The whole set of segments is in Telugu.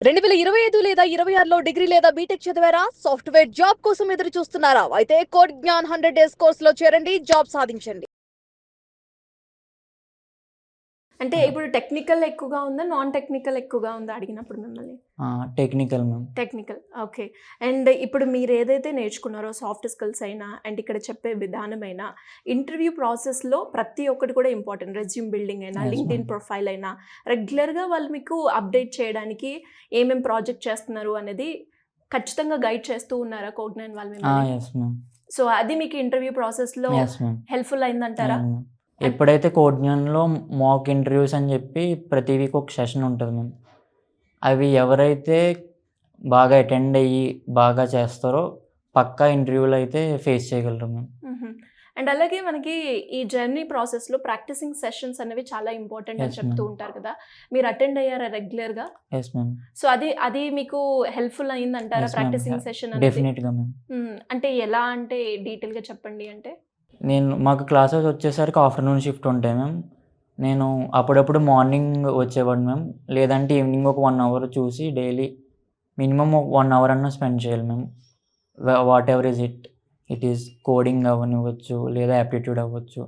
2025 లేదా 26లో డిగ్రీ లేదా బీటెక్ చదివారా? సాఫ్ట్‌వేర్ జాబ్ కోసం ఎదురు చూస్తున్నారా? అయితే కోడ్ జ్ఞాన్ 100 డేస్ కోర్సులో చేరండి, జాబ్ సాధించండి. అంటే ఇప్పుడు టెక్నికల్ ఎక్కువగా ఉందా? నాన్ టెక్నికల్ ఎక్కువగా ఉందా అడిగినప్పుడు మిమ్మల్ని? Technical ma'am. Technical. Okay. And ఇప్పుడు మీరేదైతే నేర్చుకున్నారో సాఫ్ట్ స్కిల్స్ అయినా, అండ్ ఇక్కడ చెప్పే విధానమైనా, ఇంటర్వ్యూ ప్రాసెస్‌లో ప్రతి ఒక్కటి కూడా ఇంపార్టెంట్. రెజ్యూమ్ బిల్డింగ్ అయినా, యెస్ లింక్డ్ఇన్ మ్యామ్. ప్రొఫైల్ అయినా, రెగ్యులర్‌గా వాళ్ళు మీకు అప్డేట్ చేయడానికి ఏమేం ప్రాజెక్ట్ చేస్తున్నారు అనేది ఖచ్చితంగా గైడ్ చేస్తూ ఉన్నారా కోగ్నైన్ వాళ్ళు మిమ్మల్ని? Yes ma'am. సో, అది మీకు ఇంటర్వ్యూ ప్రాసెస్‌లో యెస్ మ్యామ్. హెల్ప్‌ఫుల్ అయిందంటారా? అవును మ్యామ్. ఎప్పుడైతే కోడ్‌జ్ఞాన్‌లో మాక్ ఇంటర్వ్యూస్ అని చెప్పి ప్రతి వీక్ ఒక సెషన్ ఉంటది మ్యామ్. అవి ఎవరైతే బాగా అటెండ్ అయ్యి బాగా చేస్తారో పక్కా ఇంటర్వ్యూలో అయితే ఫేస్ చేయగలరు మ్యామ్. హుహు. అండ్ అలాగే మనకి ఈ జర్నీ ప్రాసెస్‌లో ప్రాక్టీసింగ్ సెషన్స్ అనేవి చాలా ఇంపార్టెంట్ అని యెస్ చెప్తూ మ్యామ్. ఉంటారు కదా! మీరు అటెండ్ అయ్యారా రెగ్యులర్‌గా? Yes ma'am. సో, అది మీకు హెల్ప్‌ఫుల్ అయిందంటారా యెస్ మ్యామ్. ప్రాక్టీసింగ్ సెషన్ అనేది? డెఫినిట్‌గా మ్యామ్. అంటే ఎలా అంటే డీటెయిల్‌గా చెప్పండి అంటే? మాకు క్లాసెస్ వచ్చేసరికి ఆఫ్టర్‌నూన్ షిఫ్ట్ ఉంటాయి మ్యామ్. నేను అప్పుడప్పుడు మార్నింగ్ వచ్చేవాడిని మ్యామ్. లేదంటే ఈవినింగ్ ఒక 1 అవర్ చూసి డైలీ మినిమమ్ ఒక 1 అవర్ అన్నా స్పెండ్ చేయాలి ma'am. Whatever it is coding అవ్వనివ్వచ్చు, లేదా యాప్టిట్యూడ్ అవ్వచ్చు.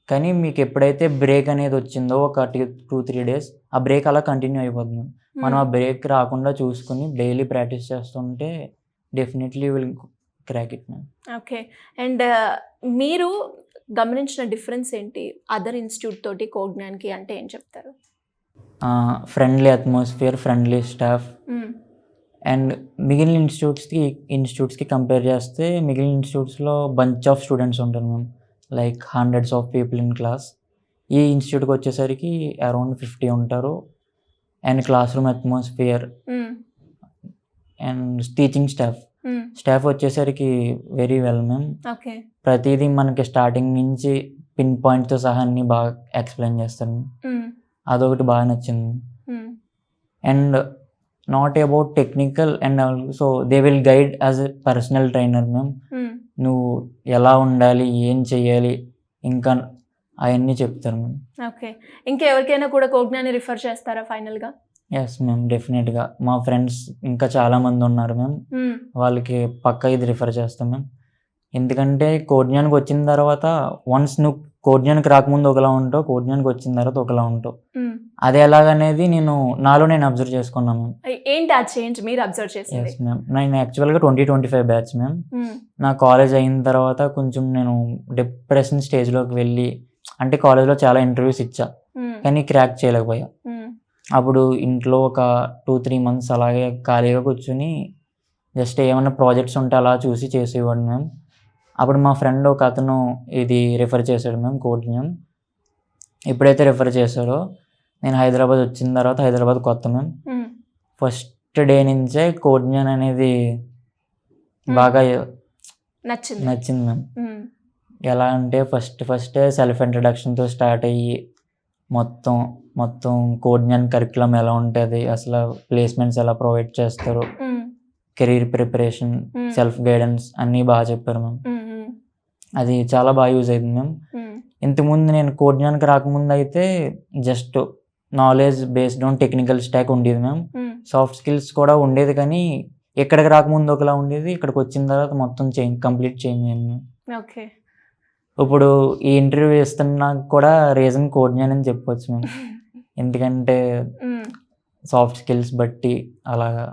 కానీ మీకు ఎప్పుడైతే బ్రేక్ అనేది వచ్చిందో ఒక 2-3 డేస్ ఆ బ్రేక్ అలా కంటిన్యూ అయిపోతుంది మ్యామ్. మనం ఆ బ్రేక్ రాకుండా చూసుకొని డైలీ ప్రాక్టీస్ చేస్తుంటే definitely will crack it ma'am. Okay. And మీరు గమనించిన డిఫరెన్స్ ఏంటి? అదర్ ఇన్‌స్టిట్యూట్ తోటి కోగ్నాన్‌కి అంటే ఏం చెప్తారు? ఫ్రెండ్లీ అట్మాస్ఫియర్, ఫ్రెండ్లీ స్టాఫ్ హ్మ్. అండ్ మిగిలిన ఇన్స్టిట్యూట్స్‌కి కంపేర్ చేస్తే మిగిలిన ఇన్స్టిట్యూట్స్‌లో బంచ్ ఆఫ్ స్టూడెంట్స్ ఉంటారు ma'am. Like hundreds of people in class. ఈ ఇన్స్టిట్యూట్‌కి వచ్చేసరికి అరౌండ్ 50 ఉంటారు. అండ్ క్లాస్ రూమ్ అట్మాస్ఫియర్ హ్మ్. అండ్ టీచింగ్ స్టాఫ్ వచ్చేసరికి వెరీ వెల్ మ్యామ్. ఓకే. ప్రతీదీ మనకి స్టార్టింగ్ నుంచి పిన్ పాయింట్‌తో సహా అన్నీ బాగా ఎక్స్‌ప్లెయిన్ చేస్తారు మ్యామ్. హ్మ్. అదొకటి బాగా నచ్చింది. హ్మ్. And not about technical and also they will guide as a personal trainer ma'am. హ్మ్. నువ్వు ఎలా ఉండాలి, ఏం చేయాలి ఇంకా అవన్నీ చెప్తారు మ్యామ్. ఓకే. ఇంకెవరికైనా కూడా కోగ్నాన్ని రిఫర్ చేస్తారా ఫైనల్‌గా? Yes ma'am. డెఫినెట్‌గా మా ఫ్రెండ్స్ ఇంకా చాలామంది ఉన్నారు మ్యామ్. హ్మ్. వాళ్ళకి పక్కా ఇది రిఫర్ చేస్తాం మ్యామ్. ఎందుకంటే కోడ్‌జ్ఞాన్‌కి వచ్చిన తర్వాత వన్స్ నువ్వు కోడ్‌జ్ఞాన్‌కి రాకముందు ఒకలా ఉంటావు, కోడ్‌జ్ఞాన్‌కి వచ్చిన తర్వాత ఒకలా ఉంటావు. హ్మ్. అది ఎలాగనేది నాలో నేను అబ్జర్వ్ చేసుకున్నాను మ్యామ్. ఏంటి ఆ చేంజ్ మీరు అబ్జర్వ్ చేసింది? Yes ma'am. నేను యాక్చువల్‌గా 2025 బ్యాచ్ మ్యామ్. హ్మ్. నా కాలేజ్ అయిన తర్వాత కొంచెం నేను డిప్రెషన్ స్టేజ్‌లోకి వెళ్ళి అంటే కాలేజ్‌లో చాలా ఇంటర్వ్యూస్ ఇచ్చా. హ్మ్. కానీ క్రాక్ చేయలేకపోయా. హ్మ్. అప్పుడు ఇంట్లో ఒక 2-3 మంత్స్ అలాగే ఖాళీగా కూర్చొని జస్ట్ ఏమన్నా ప్రాజెక్ట్స్ ఉంటే అలా చూసి చేసేవాడిని మ్యామ్. అప్పుడు మా ఫ్రెండ్ ఒకతను ఇది రిఫర్ చేశాడు మ్యామ్ కోడ్‌జ్ఞాన్. ఎప్పుడైతే రిఫర్ చేశాడో నేను హైదరాబాద్ వచ్చిన తర్వాత హైదరాబాద్ కొత్త మ్యామ్. హ్మ్. ఫస్ట్ డే నుంచే కోడ్‌జ్ఞాన్ అనేది బాగా నచ్చింది మ్యామ్. హ్మ్. ఎలా అంటే ఫస్టే సెల్ఫ్ ఇంట్రడక్షన్‌తో స్టార్ట్ అయ్యి మొత్తం కోడ్‌జ్ఞాన్ కరిక్యులమ్ ఎలా ఉంటది, అసలు ప్లేస్‌మెంట్స్ ఎలా ప్రొవైడ్ చేస్తారు, హ్మ్. కెరీర్ ప్రిపరేషన్, హ్మ్. సెల్ఫ్ గైడెన్స్ అన్నీ బాగా చెప్పారు మ్యామ్. హ్మ్. హ్మ్. అది చాలా బాగా యూజ్ అయింది మ్యామ్. హ్మ్. ఇంతకుముందు నేను కోడ్‌జ్ఞాన్‌కి రాకముందయితే just knowledge based on technical stack ఉండేది మ్యామ్. హ్మ్. సాఫ్ట్ స్కిల్స్ కూడా ఉండేది కానీ ఇక్కడికి రాకముందు ఒకలా ఉండేది. ఇక్కడికొచ్చిన తర్వాత మొత్తం కంప్లీట్ చేంజ్ అయింది మ్యామ్. ఓకే. ఇప్పుడు ఈ ఇంటర్వ్యూ ఇస్తున్నాక కూడా రీజన్ కోడ్‌జ్ఞాన్ అని చెప్పొచ్చు మ్యామ్. ఎందుకంటే హ్మ్. సాఫ్ట్ స్కిల్స్ బట్టి అలాగా